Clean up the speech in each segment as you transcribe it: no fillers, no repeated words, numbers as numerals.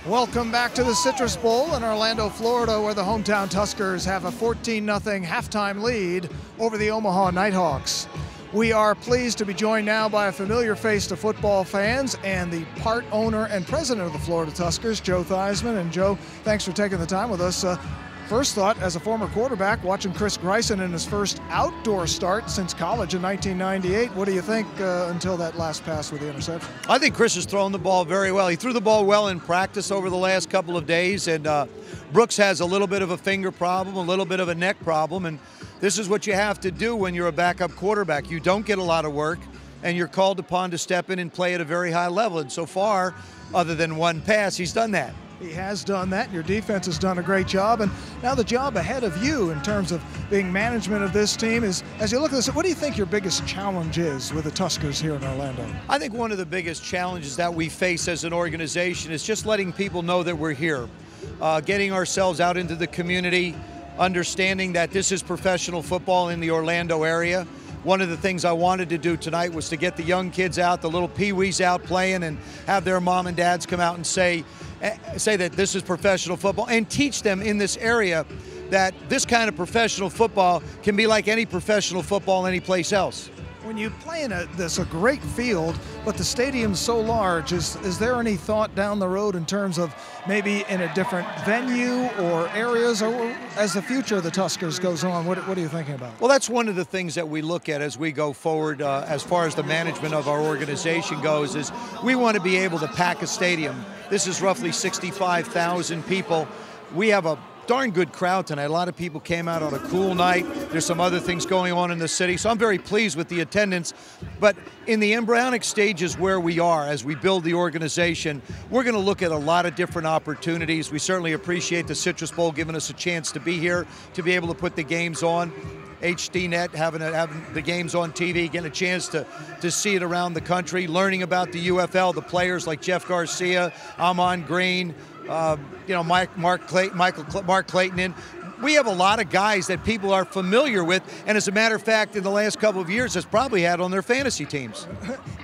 Welcome back to the Citrus Bowl in Orlando, Florida, where the hometown Tuskers have a 14-0 halftime lead over the Omaha Nighthawks. We are pleased to be joined now by a familiar face to football fans and the part owner and president of the Florida Tuskers, Joe Theismann. And Joe, thanks for taking the time with us. First thought, as a former quarterback, watching Chris Greisen in his first outdoor start since college in 1998, what do you think until that last pass with the interception? I think Chris has thrown the ball very well. He threw the ball well in practice over the last couple of days, and Brooks has a little bit of a finger problem, a little bit of a neck problem, and this is what you have to do when you're a backup quarterback. You don't get a lot of work, and you're called upon to step in and play at a very high level, and so far, other than one pass, he's done that. He has done that. Your defense has done a great job. And now the job ahead of you in terms of being management of this team is, as you look at this, what do you think your biggest challenge is with the Tuskers here in Orlando? I think one of the biggest challenges that we face as an organization is just letting people know that we're here, getting ourselves out into the community, understanding that this is professional football in the Orlando area. One of the things I wanted to do tonight was to get the young kids out, the little peewees out playing, and have their mom and dads come out and say that this is professional football, and teach them in this area that this kind of professional football can be like any professional football any place else. When you play in a great field, but the stadium's so large, is there any thought down the road in terms of maybe in a different venue or areas, or as the future of the Tuskers goes on, what are you thinking about? Well, that's one of the things that we look at as we go forward as far as the management of our organization goes, is we want to be able to pack a stadium. This is roughly 65,000 people. We have a darn good crowd tonight. A lot of people came out on a cool night. There's some other things going on in the city, so I'm very pleased with the attendance. But in the embryonic stages where we are as we build the organization, we're going to look at a lot of different opportunities. We certainly appreciate the Citrus Bowl giving us a chance to be here, to be able to put the games on HDNet, having the games on TV, getting a chance to see it around the country, learning about the UFL, the players like Jeff Garcia, Amon Green, Mark Clayton in. We have a lot of guys that people are familiar with, and as a matter of fact, in the last couple of years, has probably had on their fantasy teams.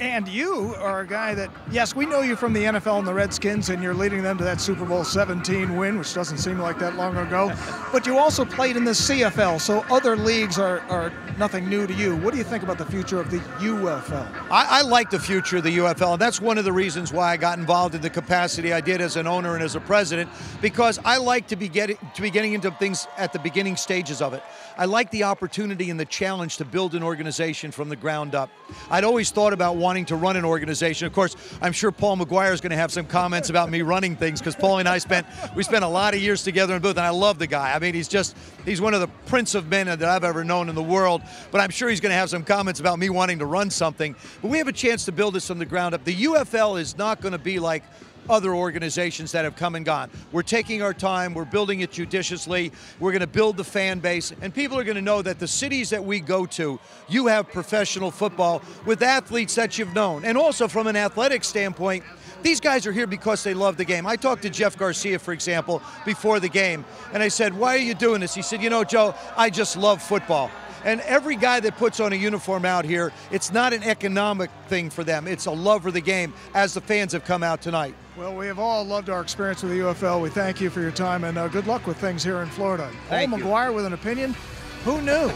And you are a guy that, yes, we know you from the NFL and the Redskins, and you're leading them to that Super Bowl 17 win, which doesn't seem like that long ago. But you also played in the CFL, so other leagues are nothing new to you. What do you think about the future of the UFL? I like the future of the UFL, and that's one of the reasons why I got involved in the capacity I did as an owner and as a president, because I like to be getting into things at the beginning stages of it. I like the opportunity and the challenge to build an organization from the ground up. I'd always thought about wanting to run an organization. Of course, I'm sure Paul McGuire is going to have some comments about me running things, because Paul and I spent a lot of years together in booth, and I love the guy. I mean, he's one of the prince of men that I've ever known in the world, but I'm sure he's going to have some comments about me wanting to run something. But we have a chance to build this from the ground up. The UFL is not going to be like other organizations that have come and gone. We're taking our time, we're building it judiciously, we're going to build the fan base, and people are going to know that the cities that we go to, you have professional football with athletes that you've known. And also from an athletic standpoint, these guys are here because they love the game. I talked to Jeff Garcia, for example, before the game, and I said, "Why are you doing this?" He said, "You know, Joe, I just love football." And every guy that puts on a uniform out here, it's not an economic thing for them. It's a love for the game, as the fans have come out tonight. Well, we have all loved our experience with the UFL. We thank you for your time, and good luck with things here in Florida. Paul McGuire with an opinion? Who knew?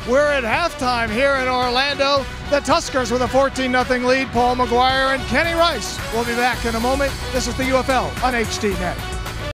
We're at halftime here in Orlando. The Tuskers with a 14-0 lead. Paul McGuire and Kenny Rice. We'll be back in a moment. This is the UFL on HDNet.